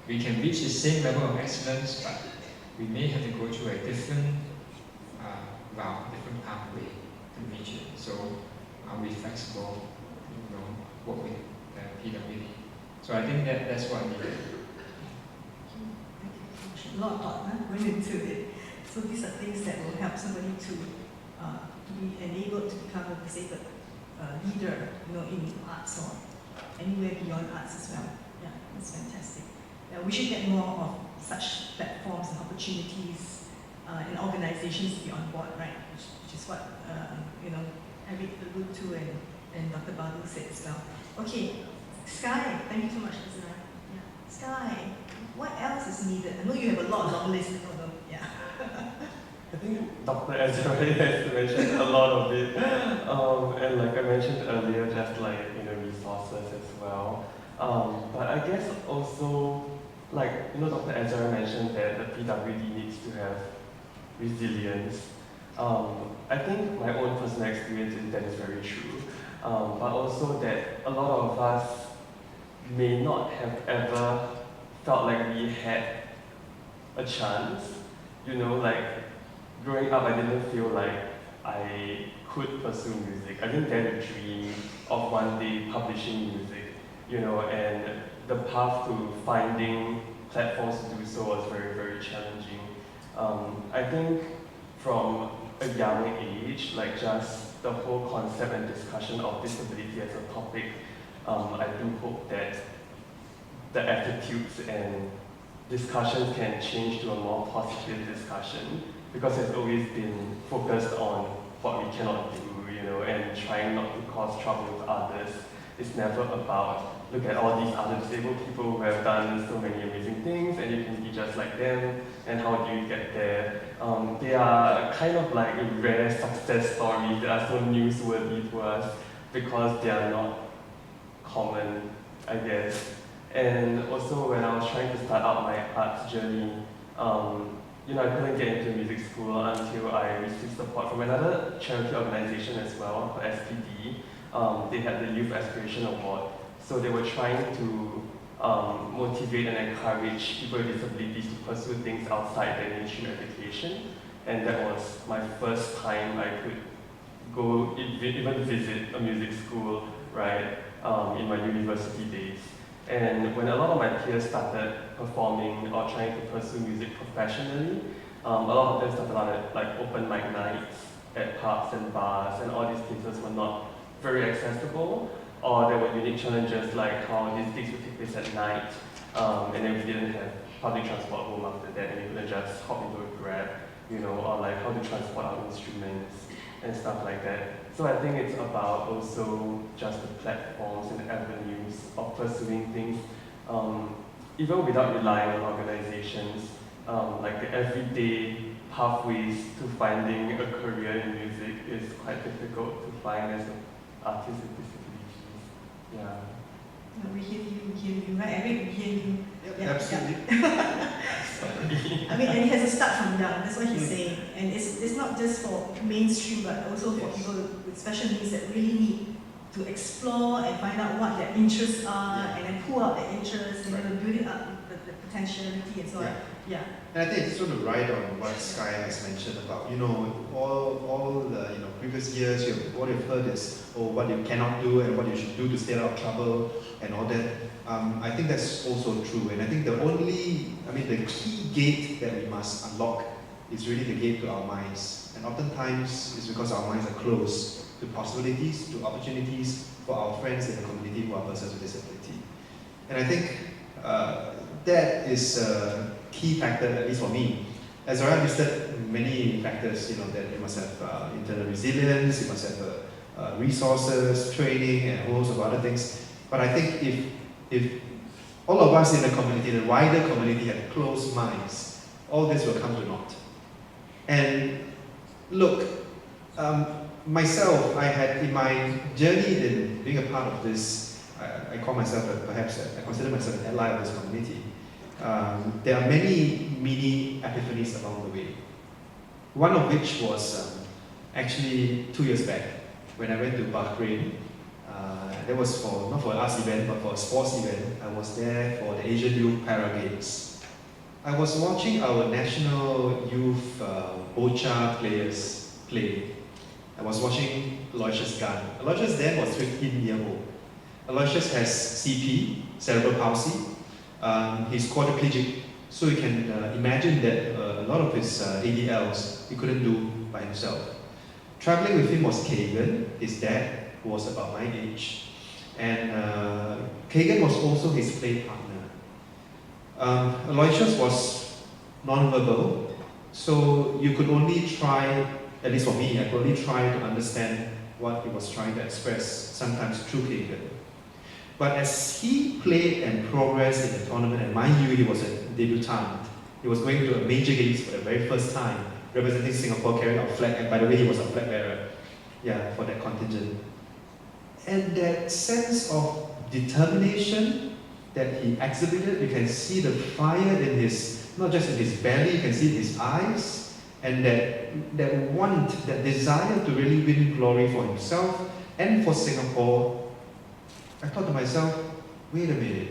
We can reach the same level of excellence, but we may have to go through a different route, different pathway to reach it. So are we flexible, work with PWD. So I think that's what needed. A lot of thought went into it. So these are things that will help somebody to be enabled to become a disabled leader, in arts or anywhere beyond arts as well. Yeah, that's fantastic. We should get more of such platforms and opportunities and organizations to be on board, right? Which is what Eric alluded to and Dr. Balu said as well. Okay, Sky, thank you so much, Ezra. Yeah, Sky, what else is needed? I know you have a long list. Yeah. I think Dr. Ezra has mentioned a lot of it, and like I mentioned earlier, just like resources as well. But I guess also, like Dr. Ezra mentioned that the PWD needs to have resilience. I think my own personal experience is that is very true, but also that a lot of us may not have ever felt like we had a chance. Like growing up, I didn't feel like I could pursue music. I didn't dare to dream of one day publishing music, and the path to finding platforms to do so was very, very challenging. I think from a young age, like just the whole concept and discussion of disability as a topic, I do hope that the attitudes and discussions can change to a more positive discussion, because it's always been focused on what we cannot do, and trying not to cause trouble with others. It's never about, look at all these other disabled people who have done so many amazing things and you can be just like them, and how do you get there? They are kind of like rare success stories that are so newsworthy to us because they are not common, I guess. And also when I was trying to start out my arts journey, I couldn't get into music school until I received support from another charity organization as well, called SPD. They had the Youth Aspiration Award. So they were trying to motivate and encourage people with disabilities to pursue things outside their mainstream education. And that was my first time I could go even visit a music school, right, in my university days. And when a lot of my peers started performing or trying to pursue music professionally, a lot of them started out at like open mic nights at pubs and bars, and all these places were not very accessible, or there were unique challenges like how these gigs would take place at night, and then we didn't have public transport home after that, and you couldn't just hop into a Grab, or like how to transport our instruments and stuff like that. So I think it's about also just the platforms and avenues of pursuing things, even without relying on organizations, like the everyday pathways to finding a career in music is quite difficult to find as an artist with disabilities. Yeah. We hear you, right? Eric, we hear you. Yep, absolutely. Sorry. And it has to start from young, that's what he's saying. And it's not just for mainstream, but also for people with special needs that really need to explore and find out what their interests are, and then pull out their interests, and build it up, the potentiality and so on. Yeah. And I think I just want to ride on what Sky has mentioned about, all the previous years, what you've heard is, what you cannot do and what you should do to stay out of trouble and all that. I think that's also true. And I think the key gate that we must unlock is really the gate to our minds. And oftentimes it's because our minds are closed to possibilities, to opportunities for our friends in the community who are persons with disability. And I think that is a key factor, at least for me. As I listed many factors, that you must have internal resilience, you must have resources, training, and a whole host of other things. But I think if all of us in the community, the wider community, had closed minds, all this will come to naught. And look, myself, I had in my journey in being a part of this, I call myself, I consider myself an ally of this community. There are many mini epiphanies along the way. One of which was actually 2 years back when I went to Bahrain. That was not for an arts event, but for a sports event. I was there for the Asian Youth Para Games. I was watching our national youth Bocha players play. I was watching Aloysius Gunn. Aloysius then was 15 years old. Aloysius has CP, cerebral palsy. He's quadriplegic, so you can imagine that a lot of his ADLs he couldn't do by himself. Traveling with him was Kagan, his dad, who was about my age. And Kagan was also his play partner. Aloysius was non-verbal, so you could only try, at least for me, I could only try to understand what he was trying to express, sometimes through Kagan. But as he played and progressed in the tournament, and mind you, he was a debutant. He was going to a major games for the very first time, representing Singapore, carrying our flag, and by the way, he was a flag bearer, for that contingent. And that sense of determination that he exhibited, you can see the fire in his, not just in his belly, you can see in his eyes, and that want, that desire to really win glory for himself and for Singapore. I thought to myself, wait a minute,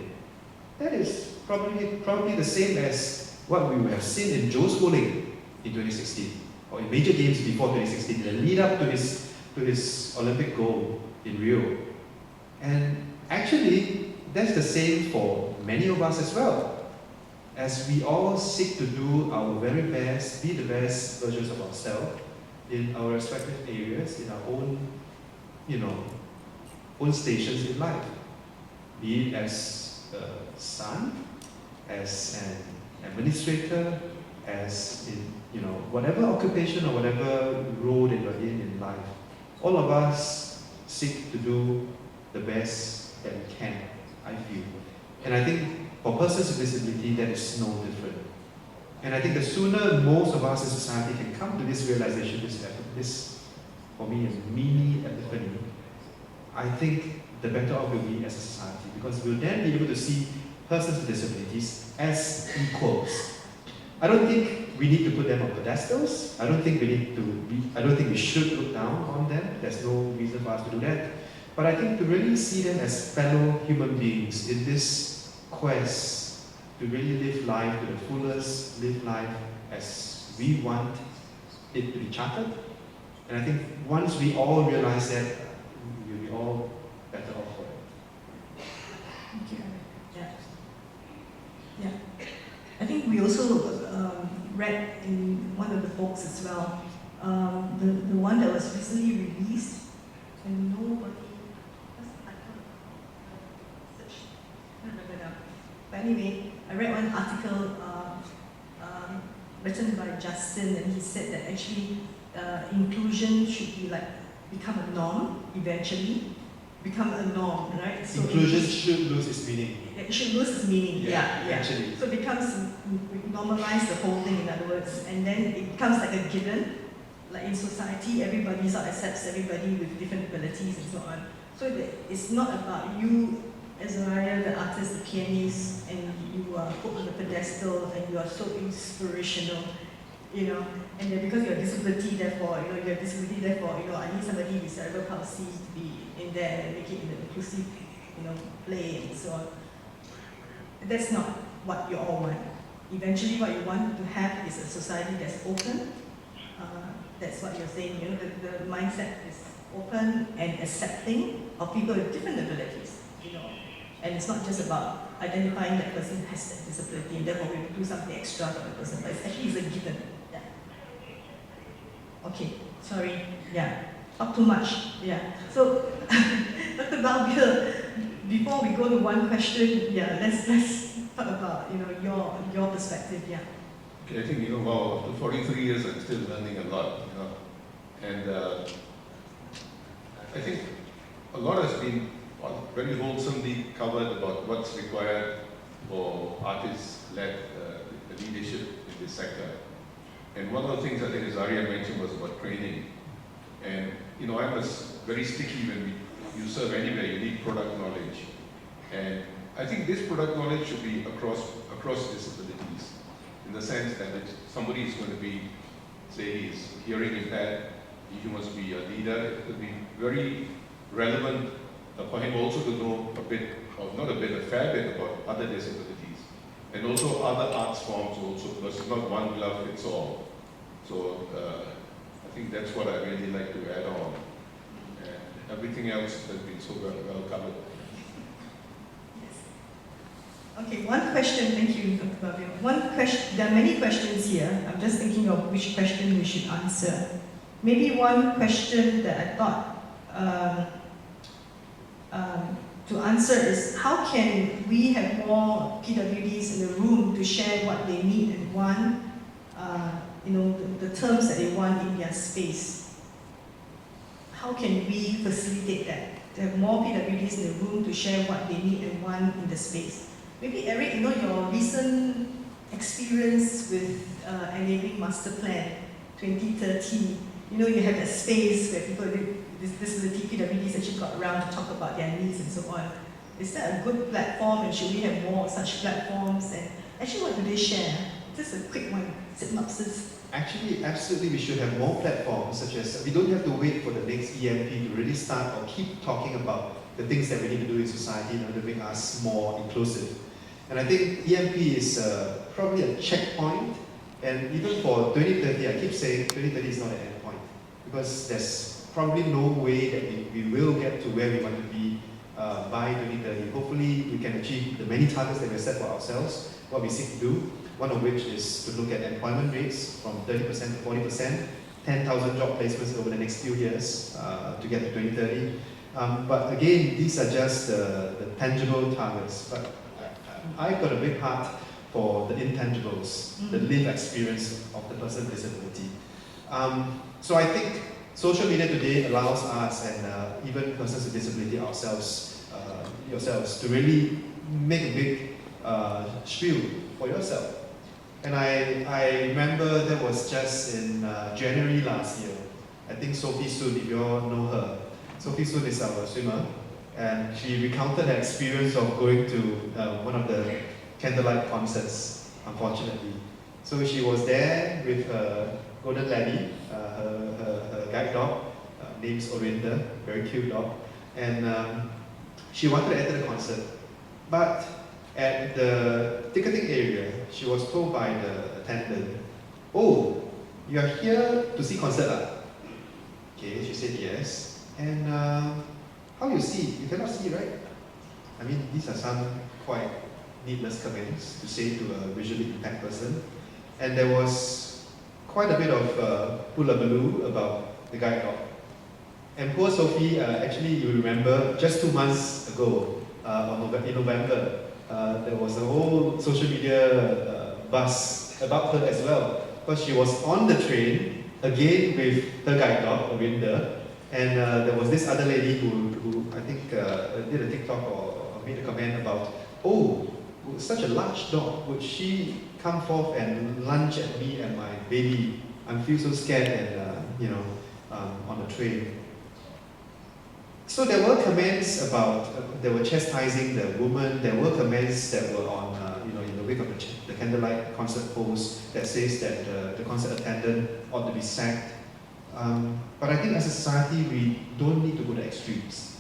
that is probably the same as what we would have seen in Joe Schooling in 2016, or in major games before 2016, the lead up to his Olympic gold in Rio. And actually, that's the same for many of us as well. As we all seek to do our very best, be the best versions of ourselves in our respective areas, in our own, own stations in life. Be it as a son, as an administrator, as in, whatever occupation or whatever role that you're in life. All of us seek to do the best that we can, I feel. And I think for persons with disability, that is no different. And I think the sooner most of us in society can come to this realization, this for me, is a mini epiphany, I think the better off we'll be as a society, because we'll then be able to see persons with disabilities as equals. I don't think we need to put them on pedestals. I don't think we should look down on them. There's no reason for us to do that. But I think to really see them as fellow human beings in this quest to really live life to the fullest, live life as we want it to be charted. And I think once we all realize that, we'll be all better off for it. Thank you. Yeah. I think we also read in one of the books as well, the one that was recently released, and nobody, but anyway, I read one article written by Justin, and he said that actually inclusion should be become a norm eventually. Become a norm, right? So inclusion should lose its meaning. It should lose its meaning, yeah. Actually. So it becomes, we normalize the whole thing, in other words, and then it becomes like a given. Like in society, everybody sort of accepts everybody with different abilities and so on. So it's not about you, Azariah, the artist, the pianist, and you are put on the pedestal and you are so inspirational, and then because you have disability, therefore, I need somebody with cerebral palsy to be in there and make it in an inclusive, play and so on. That's not what you all want. Eventually, what you want to have is a society that's open. That's what you're saying, the mindset is open and accepting of people with different abilities, And it's not just about identifying that person has that disability and therefore we do something extra for the person, but it's actually a given. Yeah. Okay, sorry. Yeah. Talk too much. Yeah. So, Dr. Balbir, before we go to one question, let's talk about your perspective. Yeah. Okay, I think wow, after 43 years, I'm still learning a lot. And I think a lot has been very wholesomely covered about what's required for artists-led leadership in this sector. And one of the things I think Azaria mentioned was about training. And I was very sticky when you serve anywhere, you need product knowledge. And I think this product knowledge should be across disabilities, in the sense that if somebody is going to be, say, he's hearing impaired, he must be a leader. It could be very relevant for him also to know a bit, or not a bit, a fair bit about other disabilities. And also other arts forms also, because it's not one glove fits all. So I think that's what I really like to add on. And everything else has been so well covered. Okay, one question, thank you, Dr. Babio. One question, there are many questions here. I'm just thinking of which question we should answer. Maybe one question that I thought to answer is, how can we have more PWDs in the room to share what they need and want, the terms that they want in their space? How can we facilitate that? To have more PWDs in the room to share what they need and want in the space. Maybe Eric, your recent experience with enabling master plan 2030, you have that space where people with disability PWDs actually got around to talk about their needs and so on. Is that a good platform, and should we have more such platforms? And actually, what do they share? Just a quick one, synopsis. Actually, absolutely, we should have more platforms, such as we don't have to wait for the next EMP to really start or keep talking about the things that we need to do in society in order to make us more inclusive. And I think EMP is probably a checkpoint, and even for 2030, I keep saying 2030 is not an end point, because there's probably no way that we will get to where we want to be by 2030. Hopefully, we can achieve the many targets that we have set for ourselves, what we seek to do. One of which is to look at employment rates from 30% to 40%, 10,000 job placements over the next few years to get to 2030. But again, these are just the tangible targets. But I've got a big heart for the intangibles, the lived experience of the person with disability. So I think social media today allows us, and even persons with disability yourselves, to really make a big spiel for yourself. And I remember that was just in January last year. I think Sophie Soon, if you all know her. Sophie Soon is our swimmer, and she recounted her experience of going to one of the candlelight concerts, unfortunately. So she was there with her golden laddie, her guide dog, named Orinda, very cute dog, and she wanted to enter the concert. But at the ticketing area, she was told by the attendant, "Oh, you are here to see concert, ah?" Okay, she said yes. And how you see? You cannot see, right? I mean, these are some quite needless comments to say to a visually impaired person. And there was quite a bit of hullabaloo about the guide dog. And poor Sophie, actually, you remember, just 2 months ago, in November, there was a whole social media buzz about her as well, because she was on the train again with her guide dog, Orinda, and there was this other lady who I think did a TikTok or made a comment about, "Oh, such a large dog, would she come forth and lunge at me and my baby? I feel so scared and on the train." So there were comments about, they were chastising the woman. There were comments that were on, in the wake of the candlelight concert post that says that the concert attendant ought to be sacked. But I think as a society, we don't need to go to extremes.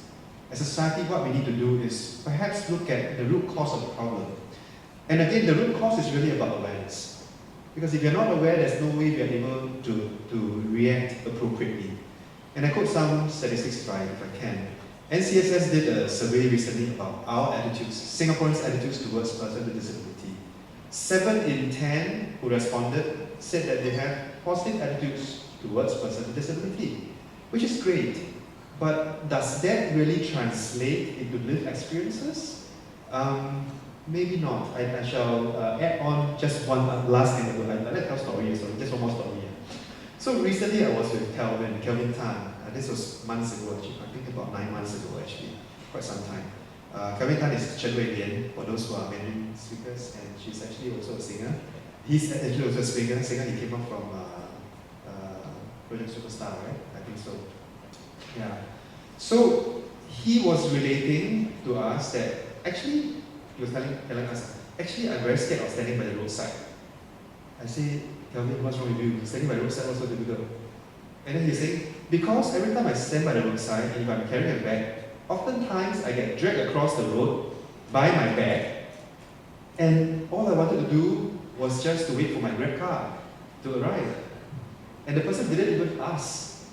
As a society, what we need to do is perhaps look at the root cause of the problem. And again, the root cause is really about awareness. Because if you're not aware, there's no way we are able to react appropriately. And I quote some statistics if I can. NCSS did a survey recently about our attitudes, Singaporeans' attitudes towards persons with disability. 7 in 10 who responded said that they have positive attitudes towards persons with disability, which is great. But does that really translate into lived experiences? Maybe not. I shall add on just one last anecdote. I'd like to tell a story, just one more story. So recently I was with Kelvin Tan. This was months ago actually, I think about 9 months ago actually, quite some time. Kelvin Tan is Chen Wei Lian, for those who are Mandarin speakers, and she's actually also a singer. He's actually also a singer. He came up from Project Superstar, right? I think so. Yeah. So he was relating to us that actually, he was telling us, actually I'm very scared of standing by the roadside. I say, Kelvin, what's wrong with you? Standing by the roadside was so difficult. And then he's saying, because every time I stand by the roadside, and if I'm carrying a bag, oftentimes I get dragged across the road by my bag, and all I wanted to do was just to wait for my Grab car to arrive. And the person didn't even ask.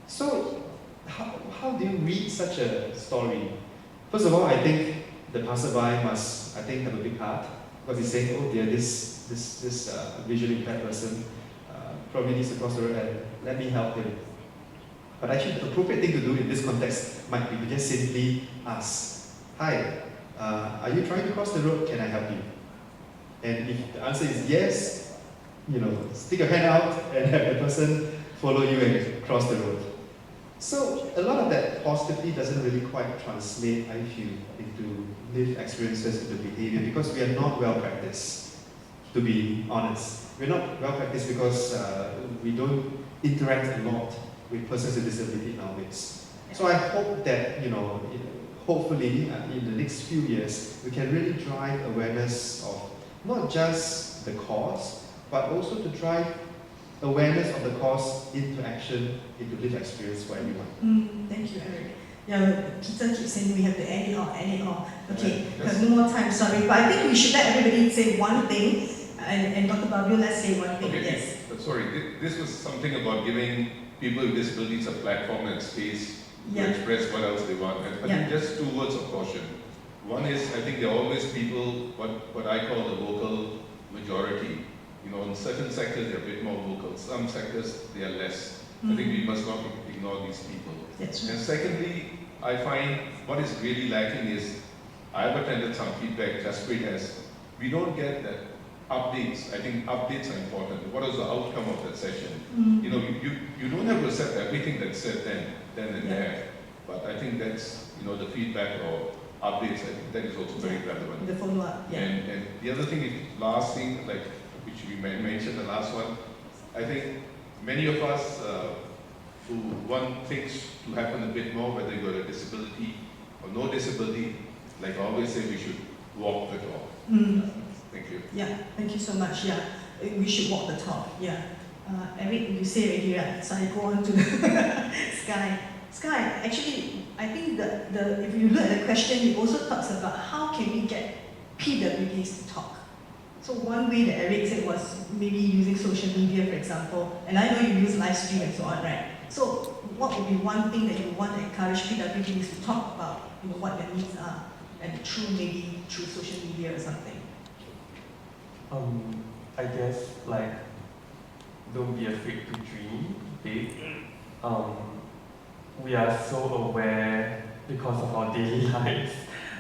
So, how do you read such a story? First of all, I think the passerby must, I think, have a big heart, because he's saying, oh dear, this visually impaired person probably needs to cross the road, and let me help him. But actually, the appropriate thing to do in this context might be to just simply ask, hi, are you trying to cross the road? Can I help you? And if the answer is yes, stick your hand out and have the person follow you and cross the road. So a lot of that positivity doesn't really quite translate, I feel, into lived experiences, into behavior, because we are not well practiced, to be honest. We're not well practiced because we don't interact a lot with persons with disability in our midst. So I hope that, hopefully in the next few years, we can really drive awareness of not just the cause, but also to drive awareness of the cause into action, into lived experience for everyone. Thank you, Eric. Yeah, Peter keeps saying we have to end it all. Okay, no more time, sorry. But I think we should let everybody say one thing, and Dr. Babio, let's say one thing. Okay, yes. Sorry, this was something about giving people with disabilities a platform and space Yeah. to express what else they want. And I think just 2 words of caution. One is, I think there are always people, what I call the vocal majority. In certain sectors they're a bit more vocal, some sectors they are less. I think we must not ignore these people. That's right. And secondly, I find what is really lacking is, I've attended some feedback Jaspreet has, we don't get that updates. I think updates are important. What is the outcome of that session? You don't have to accept everything that's said then and there, but I think that's, the feedback or updates, I think that is also very relevant. The follow-up, And the other thing is, last thing, like, which we mentioned, the last one, I think many of us who want things to happen a bit more, whether you've got a disability or no disability, like I always say, we should walk the talk. Thank you. Yeah, thank you so much. Yeah, we should walk the talk. Yeah. Eric, you say it here, right? So I go on to Sky. Sky, actually, I think if you look at the question, it also talks about how can we get PWDs to talk. So one way that Eric said was maybe using social media, for example, and I know you use live stream and so on, right? So what would be one thing that you want to encourage PWDs to talk about, what their needs are, and maybe through social media or something? I guess, don't be afraid to dream big. We are so aware, because of our daily lives,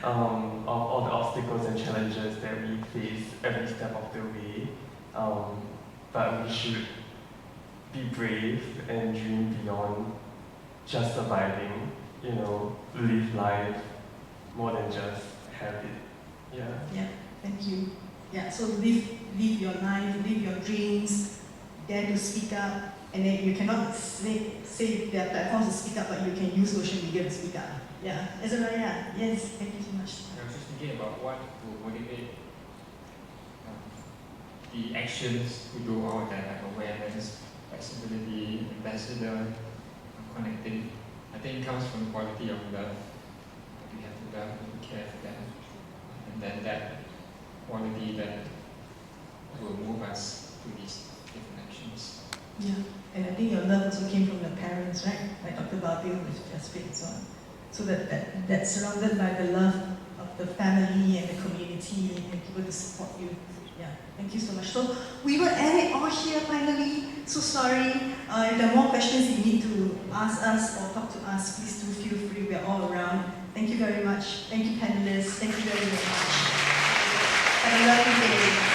of all the obstacles and challenges that we face every step of the way. But we should be brave and dream beyond just surviving, live life more than just have it. Yeah, thank you. Yeah, so live your life, live your dreams, dare to speak up, and then you cannot say there are platforms to speak up, but you can use social media to speak up. Yeah, Azariah, yes, thank you so much. I was just thinking about what will motivate the actions to do all that, like awareness, accessibility, ambassador, connecting. I think it comes from the quality of love. We have to love and care for them. And then that quality that will move us to these different actions. Yeah, and I think your love also came from the parents, right? Like Dr. Babio, which just and so on. So that's surrounded by the love of the family and the community and people to support you. Yeah, thank you so much. So we will end it all here finally. So sorry. If there are more questions you need to ask us or talk to us, please do feel free. We're all around. Thank you very much. Thank you, panelists. Thank you very much. Have a lovely day.